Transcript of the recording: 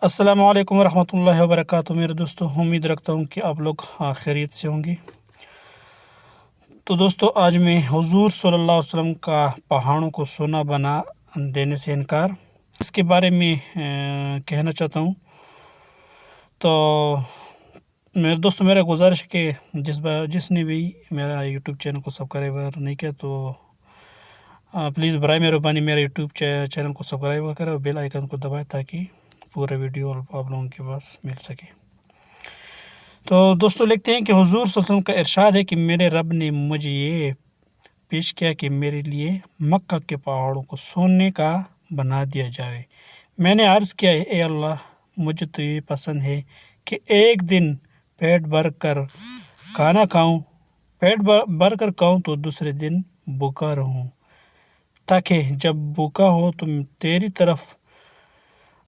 السلام علیکم ورحمۃ اللہ وبرکاتہ میرے دوستوں، امید رکھتا ہوں کہ آپ لوگ خیریت سے ہوں گے۔ تو دوستوں، آج میں حضور صلی اللہ علیہ وسلم کا پہاڑوں کو سونا بنا دینے سے انکار، اس کے بارے میں کہنا چاہتا ہوں۔ تو میرے دوستوں، میرا گزارش ہے کہ جس نے بھی میرا یوٹیوب چینل کو سبسکرائب نہیں کیا تو پلیز برائے مہربانی میرا یوٹیوب چینل کو سبسکرائب کریں اور بیل آئیکن کو دبائیں تاکہ پورا ویڈیو آپ لوگوں کے پاس مل سکے۔ تو دوستوں، لکھتے ہیں کہ حضور صلی اللہ علیہ وسلم کا ارشاد ہے کہ میرے رب نے مجھے یہ پیش کیا کہ میرے لیے مکہ کے پہاڑوں کو سونے کا بنا دیا جائے۔ میں نے عرض کیا، اے اللہ، مجھے تو یہ پسند ہے کہ ایک دن پیٹ بھر کر کھاؤں تو دوسرے دن بھوکا رہوں، تاکہ جب بھوکا ہو تو تیری طرف